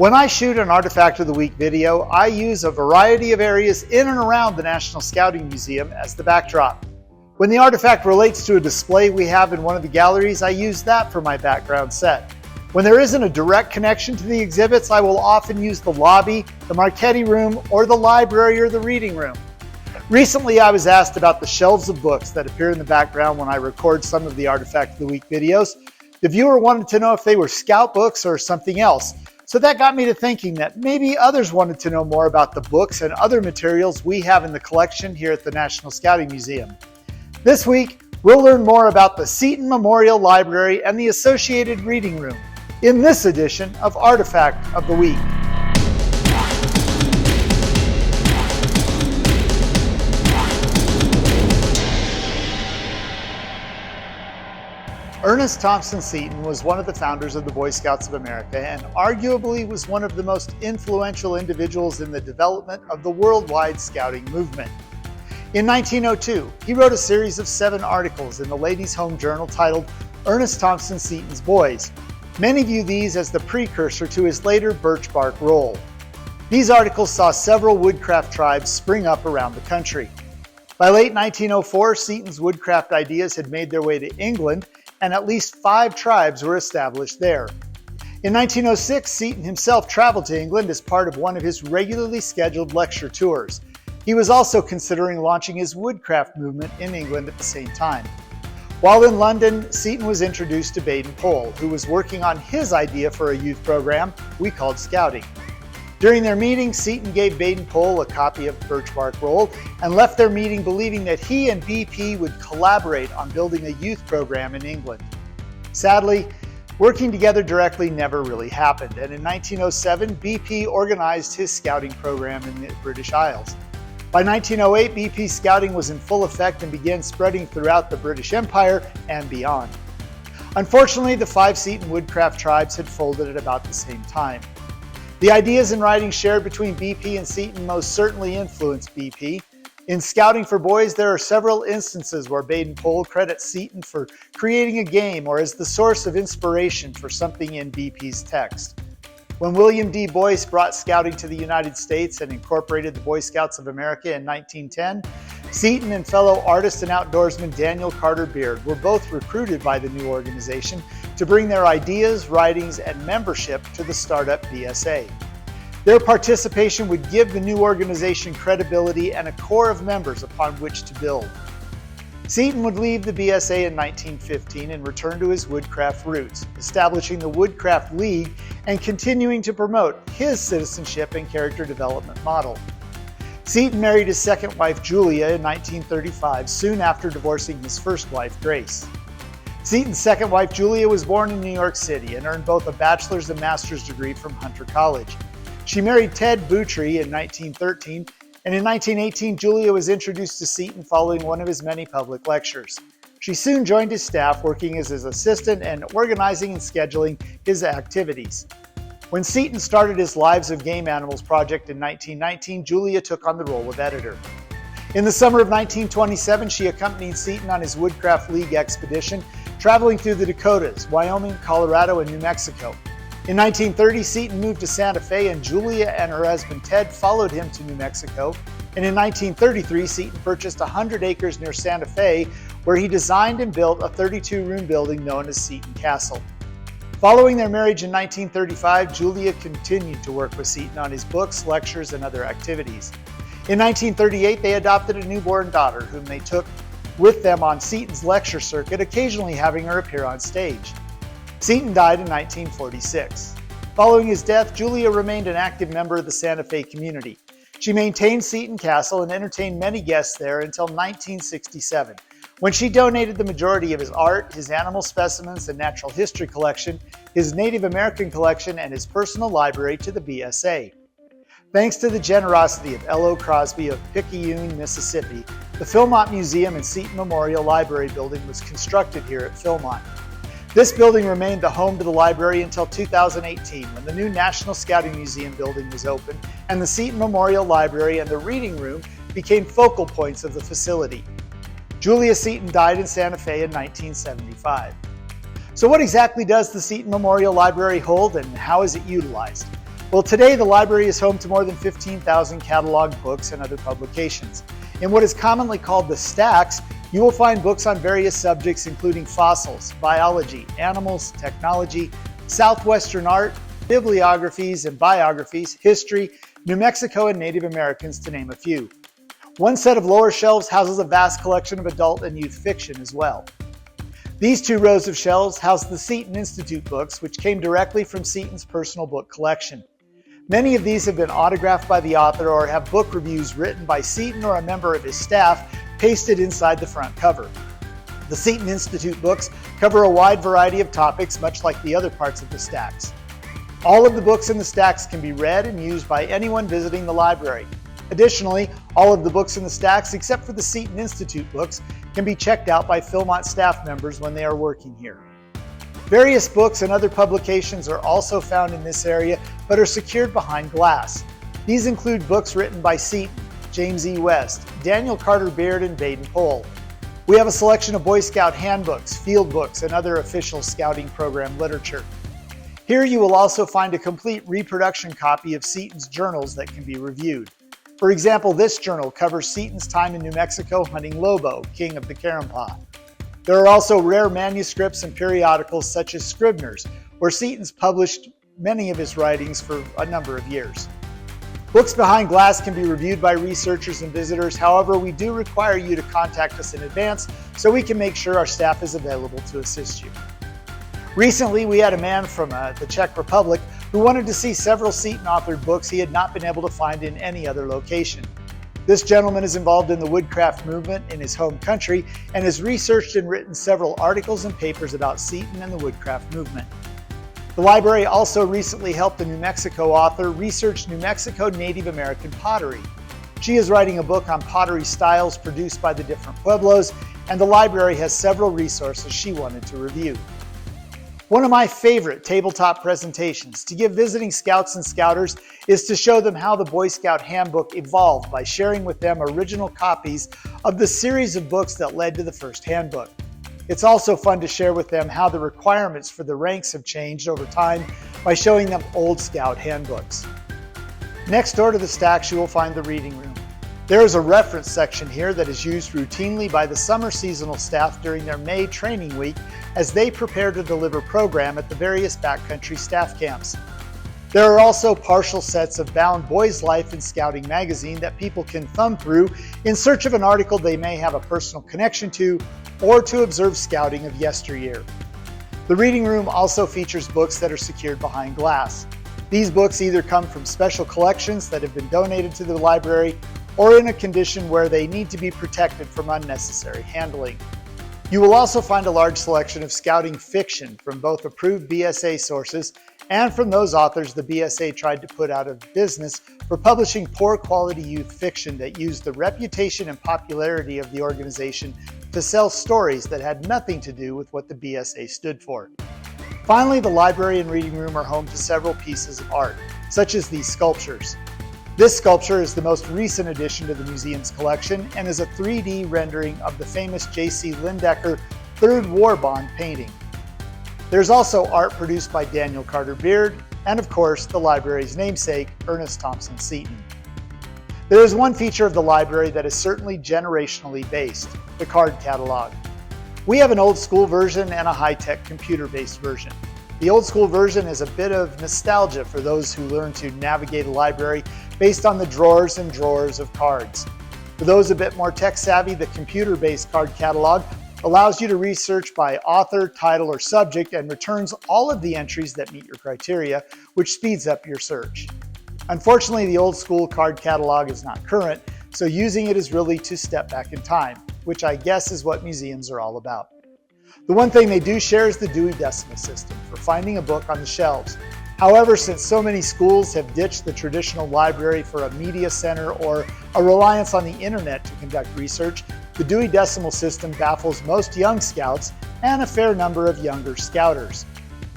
When I shoot an Artifact of the Week video, I use a variety of areas in and around the National Scouting Museum as the backdrop. When the artifact relates to a display we have in one of the galleries, I use that for my background set. When there isn't a direct connection to the exhibits, I will often use the lobby, the Marchetti room, or the library or the reading room. Recently, I was asked about the shelves of books that appear in the background when I record some of the Artifact of the Week videos. The viewer wanted to know if they were Scout books or something else. So that got me to thinking that maybe others wanted to know more about the books and other materials we have in the collection here at the National Scouting Museum. This week, we'll learn more about the Seton Memorial Library and the associated reading room in this edition of Artifact of the Week. Ernest Thompson Seton was one of the founders of the Boy Scouts of America and arguably was one of the most influential individuals in the development of the worldwide scouting movement. In 1902, he wrote a series of 7 articles in the Ladies' Home Journal titled Ernest Thompson Seton's Boys. Many view these as the precursor to his later birch bark roll. These articles saw several woodcraft tribes spring up around the country. By late 1904, Seton's woodcraft ideas had made their way to England, and at least 5 tribes were established there. In 1906, Seton himself traveled to England as part of one of his regularly scheduled lecture tours. He was also considering launching his woodcraft movement in England at the same time. While in London, Seton was introduced to Baden-Powell, who was working on his idea for a youth program we called Scouting. During their meeting, Seton gave Baden-Powell a copy of Birch Bark Roll and left their meeting believing that he and BP would collaborate on building a youth program in England. Sadly, working together directly never really happened, and in 1907, BP organized his scouting program in the British Isles. By 1908, BP's scouting was in full effect and began spreading throughout the British Empire and beyond. Unfortunately, the 5 Seton woodcraft tribes had folded at about the same time. The ideas and writings shared between BP and Seton most certainly influenced BP. In Scouting for Boys, there are several instances where Baden-Powell credits Seton for creating a game or as the source of inspiration for something in BP's text. When William D. Boyce brought scouting to the United States and incorporated the Boy Scouts of America in 1910, Seton and fellow artist and outdoorsman Daniel Carter Beard were both recruited by the new organization to bring their ideas, writings, and membership to the startup BSA. Their participation would give the new organization credibility and a core of members upon which to build. Seton would leave the BSA in 1915 and return to his woodcraft roots, establishing the Woodcraft League and continuing to promote his citizenship and character development model. Seton married his second wife Julia in 1935, soon after divorcing his first wife Grace. Seton's second wife Julia was born in New York City and earned both a bachelor's and master's degree from Hunter College. She married Ted Boutry in 1913, and in 1918 Julia was introduced to Seton following one of his many public lectures. She soon joined his staff, working as his assistant and organizing and scheduling his activities. When Seton started his Lives of Game Animals project in 1919, Julia took on the role of editor. In the summer of 1927, she accompanied Seton on his Woodcraft League expedition, traveling through the Dakotas, Wyoming, Colorado, and New Mexico. In 1930, Seton moved to Santa Fe, and Julia and her husband Ted followed him to New Mexico. And in 1933, Seton purchased 100 acres near Santa Fe, where he designed and built a 32-room building known as Seton Castle. Following their marriage in 1935, Julia continued to work with Seton on his books, lectures, and other activities. In 1938, they adopted a newborn daughter, whom they took with them on Seton's lecture circuit, occasionally having her appear on stage. Seton died in 1946. Following his death, Julia remained an active member of the Santa Fe community. She maintained Seton Castle and entertained many guests there until 1967, when she donated the majority of his art, his animal specimens and natural history collection, his Native American collection, and his personal library to the BSA. Thanks to the generosity of L.O. Crosby of Picayune, Mississippi, the Philmont Museum and Seton Memorial Library building was constructed here at Philmont. This building remained the home to the library until 2018, when the new National Scouting Museum building was opened and the Seton Memorial Library and the Reading Room became focal points of the facility. Julia Seton died in Santa Fe in 1975. So what exactly does the Seton Memorial Library hold and how is it utilized? Well, today the library is home to more than 15,000 cataloged books and other publications. In what is commonly called the stacks, you will find books on various subjects including fossils, biology, animals, technology, Southwestern art, bibliographies and biographies, history, New Mexico, and Native Americans, to name a few. One set of lower shelves houses a vast collection of adult and youth fiction as well. These two rows of shelves house the Seton Institute books, which came directly from Seton's personal book collection. Many of these have been autographed by the author or have book reviews written by Seton or a member of his staff pasted inside the front cover. The Seton Institute books cover a wide variety of topics, much like the other parts of the stacks. All of the books in the stacks can be read and used by anyone visiting the library. Additionally, all of the books in the stacks, except for the Seton Institute books, can be checked out by Philmont staff members when they are working here. Various books and other publications are also found in this area, but are secured behind glass. These include books written by Seton, James E. West, Daniel Carter Beard, and Baden Powell. We have a selection of Boy Scout handbooks, field books, and other official Scouting program literature. Here you will also find a complete reproduction copy of Seton's journals that can be reviewed. For example, this journal covers Seton's time in New Mexico hunting Lobo, king of the Carampah. There are also rare manuscripts and periodicals such as Scribner's, where Seton's published many of his writings for a number of years. Books behind glass can be reviewed by researchers and visitors. However, we do require you to contact us in advance so we can make sure our staff is available to assist you. Recently, we had a man from the Czech Republic who wanted to see several Seton-authored books he had not been able to find in any other location. This gentleman is involved in the woodcraft movement in his home country and has researched and written several articles and papers about Seton and the woodcraft movement. The library also recently helped a New Mexico author research New Mexico Native American pottery. She is writing a book on pottery styles produced by the different pueblos, and the library has several resources she wanted to review. One of my favorite tabletop presentations to give visiting Scouts and Scouters is to show them how the Boy Scout Handbook evolved by sharing with them original copies of the series of books that led to the first handbook. It's also fun to share with them how the requirements for the ranks have changed over time by showing them old Scout handbooks. Next door to the stacks, you will find the reading room. There is a reference section here that is used routinely by the summer seasonal staff during their May training week as they prepare to deliver program at the various backcountry staff camps. There are also partial sets of bound Boys Life and Scouting magazine that people can thumb through in search of an article they may have a personal connection to or to observe Scouting of yesteryear. The reading room also features books that are secured behind glass. These books either come from special collections that have been donated to the library or in a condition where they need to be protected from unnecessary handling. You will also find a large selection of Scouting fiction from both approved BSA sources and from those authors the BSA tried to put out of business for publishing poor quality youth fiction that used the reputation and popularity of the organization to sell stories that had nothing to do with what the BSA stood for. Finally, the library and reading room are home to several pieces of art, such as these sculptures. This sculpture is the most recent addition to the museum's collection and is a 3D rendering of the famous J.C. Lindecker Third War Bond painting. There's also art produced by Daniel Carter Beard and, of course, the library's namesake, Ernest Thompson Seton. There is one feature of the library that is certainly generationally based, the card catalog. We have an old school version and a high-tech computer-based version. The old school version is a bit of nostalgia for those who learn to navigate a library based on the drawers and drawers of cards. For those a bit more tech savvy, the computer-based card catalog allows you to research by author, title, or subject and returns all of the entries that meet your criteria, which speeds up your search. Unfortunately, the old school card catalog is not current, so using it is really to step back in time, which I guess is what museums are all about. The one thing they do share is the Dewey Decimal System for finding a book on the shelves. However, since so many schools have ditched the traditional library for a media center or a reliance on the internet to conduct research, the Dewey Decimal System baffles most young Scouts and a fair number of younger Scouters.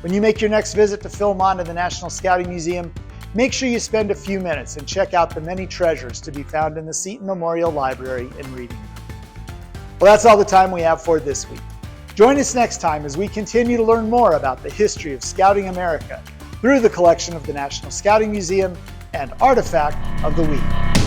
When you make your next visit to Philmont and the National Scouting Museum, make sure you spend a few minutes and check out the many treasures to be found in the Seton Memorial Library and Reading Room. Well, that's all the time we have for this week. Join us next time as we continue to learn more about the history of Scouting America, through the collection of the National Scouting Museum and Artifact of the Week.